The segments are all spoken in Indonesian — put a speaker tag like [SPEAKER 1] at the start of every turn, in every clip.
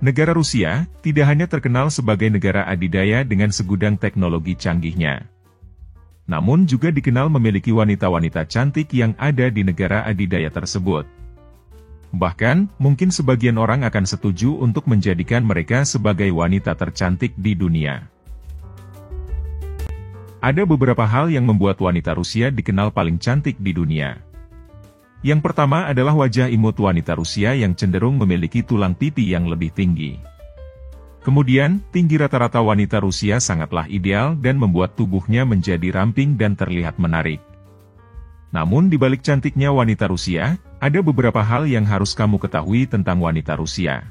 [SPEAKER 1] Negara Rusia tidak hanya terkenal sebagai negara adidaya dengan segudang teknologi canggihnya, namun juga dikenal memiliki wanita-wanita cantik yang ada di negara adidaya tersebut. Bahkan, mungkin sebagian orang akan setuju untuk menjadikan mereka sebagai wanita tercantik di dunia. Ada beberapa hal yang membuat wanita Rusia dikenal paling cantik di dunia. Yang pertama adalah wajah imut wanita Rusia yang cenderung memiliki tulang pipi yang lebih tinggi. Kemudian, tinggi rata-rata wanita Rusia sangatlah ideal dan membuat tubuhnya menjadi ramping dan terlihat menarik. Namun di balik cantiknya wanita Rusia, ada beberapa hal yang harus kamu ketahui tentang wanita Rusia.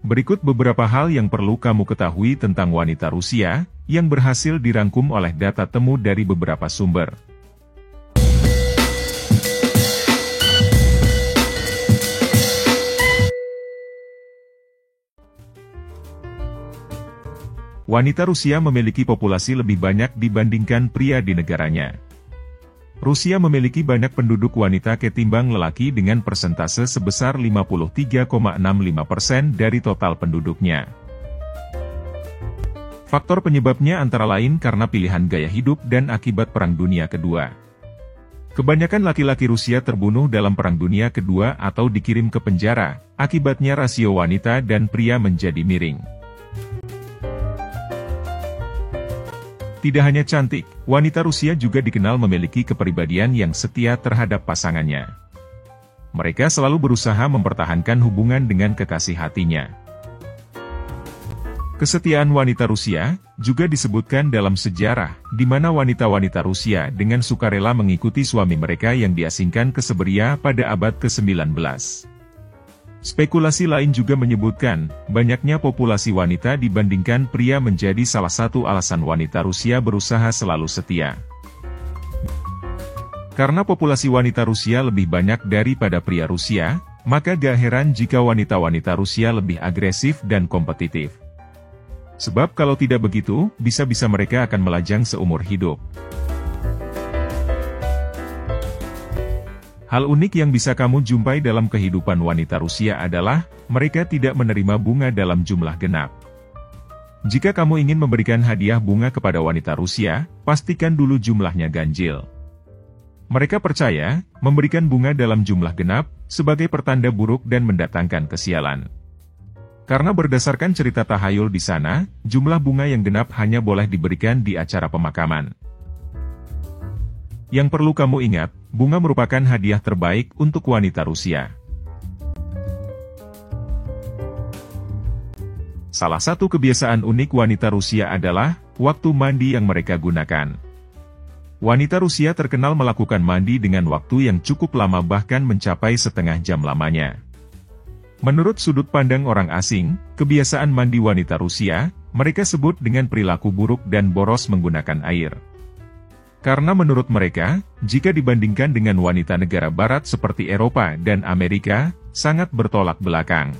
[SPEAKER 1] Berikut beberapa hal yang perlu kamu ketahui tentang wanita Rusia, yang berhasil dirangkum oleh data temu dari beberapa sumber. Wanita Rusia memiliki populasi lebih banyak dibandingkan pria di negaranya. Rusia memiliki banyak penduduk wanita ketimbang lelaki dengan persentase sebesar 53,65% dari total penduduknya. Faktor penyebabnya antara lain karena pilihan gaya hidup dan akibat Perang Dunia Kedua. Kebanyakan laki-laki Rusia terbunuh dalam Perang Dunia Kedua atau dikirim ke penjara, akibatnya rasio wanita dan pria menjadi miring. Tidak hanya cantik, wanita Rusia juga dikenal memiliki kepribadian yang setia terhadap pasangannya. Mereka selalu berusaha mempertahankan hubungan dengan kekasih hatinya. Kesetiaan wanita Rusia juga disebutkan dalam sejarah, di mana wanita-wanita Rusia dengan sukarela mengikuti suami mereka yang diasingkan ke Siberia pada abad ke-19. Spekulasi lain juga menyebutkan, banyaknya populasi wanita dibandingkan pria menjadi salah satu alasan wanita Rusia berusaha selalu setia. Karena populasi wanita Rusia lebih banyak daripada pria Rusia, maka gak heran jika wanita-wanita Rusia lebih agresif dan kompetitif. Sebab kalau tidak begitu, bisa-bisa mereka akan melajang seumur hidup. Hal unik yang bisa kamu jumpai dalam kehidupan wanita Rusia adalah, mereka tidak menerima bunga dalam jumlah genap. Jika kamu ingin memberikan hadiah bunga kepada wanita Rusia, pastikan dulu jumlahnya ganjil. Mereka percaya, memberikan bunga dalam jumlah genap, sebagai pertanda buruk dan mendatangkan kesialan. Karena berdasarkan cerita tahayul di sana, jumlah bunga yang genap hanya boleh diberikan di acara pemakaman. Yang perlu kamu ingat, bunga merupakan hadiah terbaik untuk wanita Rusia. Salah satu kebiasaan unik wanita Rusia adalah, waktu mandi yang mereka gunakan. Wanita Rusia terkenal melakukan mandi dengan waktu yang cukup lama bahkan mencapai setengah jam lamanya. Menurut sudut pandang orang asing, kebiasaan mandi wanita Rusia, mereka sebut dengan perilaku buruk dan boros menggunakan air. Karena menurut mereka, jika dibandingkan dengan wanita negara barat seperti Eropa dan Amerika, sangat bertolak belakang.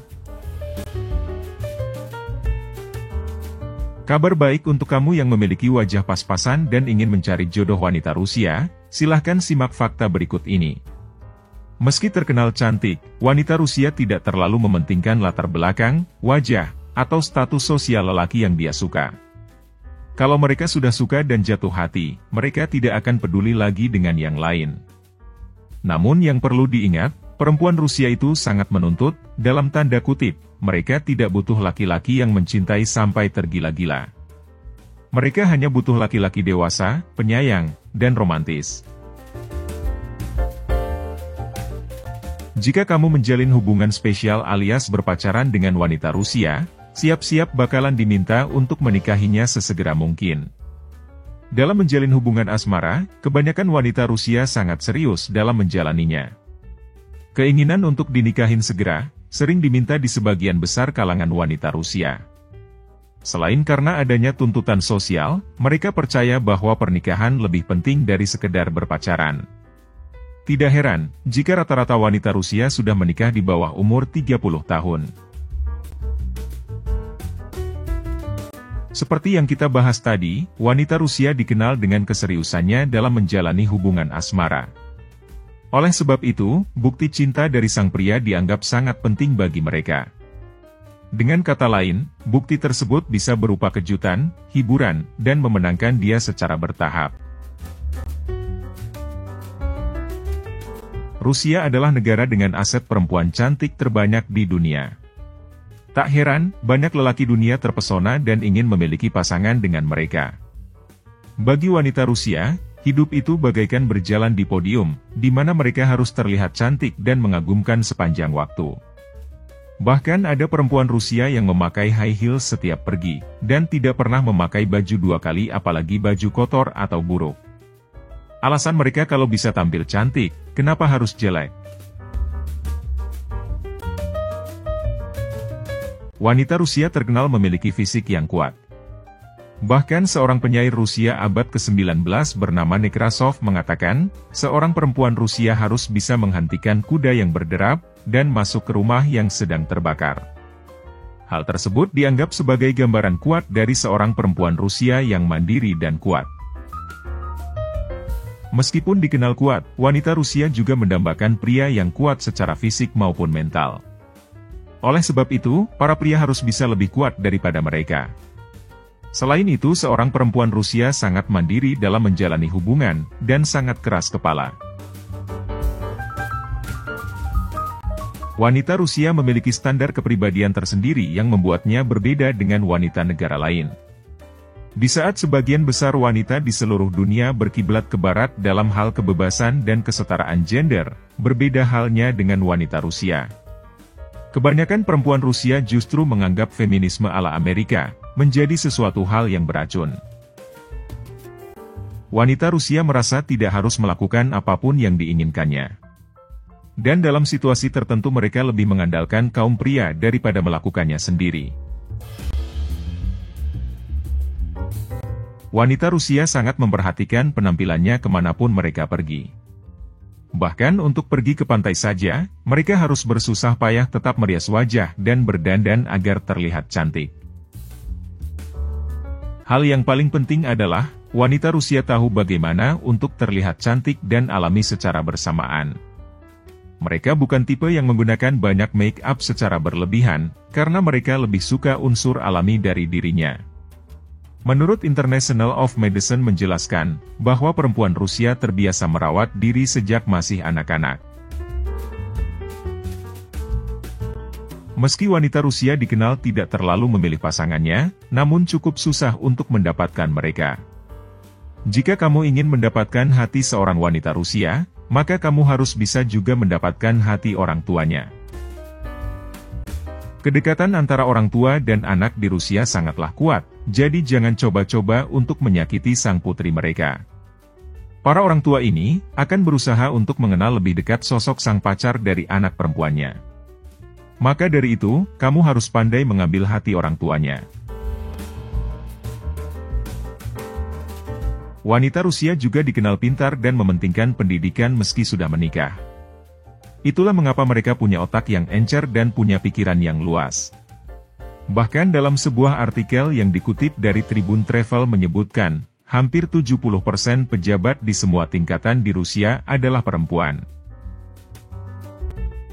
[SPEAKER 1] Kabar baik untuk kamu yang memiliki wajah pas-pasan dan ingin mencari jodoh wanita Rusia, silahkan simak fakta berikut ini. Meski terkenal cantik, wanita Rusia tidak terlalu mementingkan latar belakang, wajah, atau status sosial lelaki yang dia suka. Kalau mereka sudah suka dan jatuh hati, mereka tidak akan peduli lagi dengan yang lain. Namun yang perlu diingat, perempuan Rusia itu sangat menuntut, dalam tanda kutip, mereka tidak butuh laki-laki yang mencintai sampai tergila-gila. Mereka hanya butuh laki-laki dewasa, penyayang, dan romantis. Jika kamu menjalin hubungan spesial alias berpacaran dengan wanita Rusia, siap-siap bakalan diminta untuk menikahinya sesegera mungkin. Dalam menjalin hubungan asmara, kebanyakan wanita Rusia sangat serius dalam menjalaninya. Keinginan untuk dinikahin segera, sering diminta di sebagian besar kalangan wanita Rusia. Selain karena adanya tuntutan sosial, mereka percaya bahwa pernikahan lebih penting dari sekedar berpacaran. Tidak heran, jika rata-rata wanita Rusia sudah menikah di bawah umur 30 tahun. Seperti yang kita bahas tadi, wanita Rusia dikenal dengan keseriusannya dalam menjalani hubungan asmara. Oleh sebab itu, bukti cinta dari sang pria dianggap sangat penting bagi mereka. Dengan kata lain, bukti tersebut bisa berupa kejutan, hiburan, dan memenangkan dia secara bertahap. Rusia adalah negara dengan aset perempuan cantik terbanyak di dunia. Tak heran, banyak lelaki dunia terpesona dan ingin memiliki pasangan dengan mereka. Bagi wanita Rusia, hidup itu bagaikan berjalan di podium, di mana mereka harus terlihat cantik dan mengagumkan sepanjang waktu. Bahkan ada perempuan Rusia yang memakai high heels setiap pergi, dan tidak pernah memakai baju 2 kali apalagi baju kotor atau buruk. Alasan mereka kalau bisa tampil cantik, kenapa harus jelek? Wanita Rusia terkenal memiliki fisik yang kuat. Bahkan seorang penyair Rusia abad ke-19 bernama Nekrasov mengatakan, seorang perempuan Rusia harus bisa menghentikan kuda yang berderap, dan masuk ke rumah yang sedang terbakar. Hal tersebut dianggap sebagai gambaran kuat dari seorang perempuan Rusia yang mandiri dan kuat. Meskipun dikenal kuat, wanita Rusia juga mendambakan pria yang kuat secara fisik maupun mental. Oleh sebab itu, para pria harus bisa lebih kuat daripada mereka. Selain itu, seorang perempuan Rusia sangat mandiri dalam menjalani hubungan, dan sangat keras kepala. Wanita Rusia memiliki standar kepribadian tersendiri yang membuatnya berbeda dengan wanita negara lain. Di saat sebagian besar wanita di seluruh dunia berkiblat ke barat dalam hal kebebasan dan kesetaraan gender, berbeda halnya dengan wanita Rusia. Kebanyakan perempuan Rusia justru menganggap feminisme ala Amerika menjadi sesuatu hal yang beracun. Wanita Rusia merasa tidak harus melakukan apapun yang diinginkannya. Dan dalam situasi tertentu mereka lebih mengandalkan kaum pria daripada melakukannya sendiri. Wanita Rusia sangat memperhatikan penampilannya kemanapun mereka pergi. Bahkan untuk pergi ke pantai saja, mereka harus bersusah payah tetap merias wajah dan berdandan agar terlihat cantik. Hal yang paling penting adalah, wanita Rusia tahu bagaimana untuk terlihat cantik dan alami secara bersamaan. Mereka bukan tipe yang menggunakan banyak make-up secara berlebihan, karena mereka lebih suka unsur alami dari dirinya. Menurut International of Medicine menjelaskan, bahwa perempuan Rusia terbiasa merawat diri sejak masih anak-anak. Meski wanita Rusia dikenal tidak terlalu memilih pasangannya, namun cukup susah untuk mendapatkan mereka. Jika kamu ingin mendapatkan hati seorang wanita Rusia, maka kamu harus bisa juga mendapatkan hati orang tuanya. Kedekatan antara orang tua dan anak di Rusia sangatlah kuat, jadi jangan coba-coba untuk menyakiti sang putri mereka. Para orang tua ini akan berusaha untuk mengenal lebih dekat sosok sang pacar dari anak perempuannya. Maka dari itu, kamu harus pandai mengambil hati orang tuanya. Wanita Rusia juga dikenal pintar dan mementingkan pendidikan meski sudah menikah. Itulah mengapa mereka punya otak yang encer dan punya pikiran yang luas. Bahkan dalam sebuah artikel yang dikutip dari Tribun Travel menyebutkan, hampir 70% pejabat di semua tingkatan di Rusia adalah perempuan.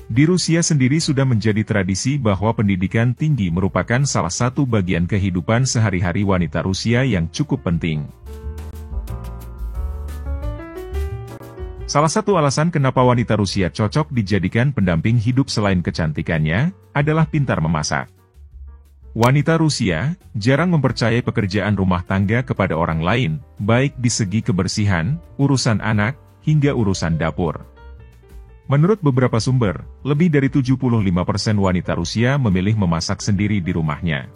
[SPEAKER 1] Di Rusia sendiri sudah menjadi tradisi bahwa pendidikan tinggi merupakan salah satu bagian kehidupan sehari-hari wanita Rusia yang cukup penting. Salah satu alasan kenapa wanita Rusia cocok dijadikan pendamping hidup selain kecantikannya, adalah pintar memasak. Wanita Rusia jarang mempercayai pekerjaan rumah tangga kepada orang lain, baik di segi kebersihan, urusan anak, hingga urusan dapur. Menurut beberapa sumber, lebih dari 75% wanita Rusia memilih memasak sendiri di rumahnya.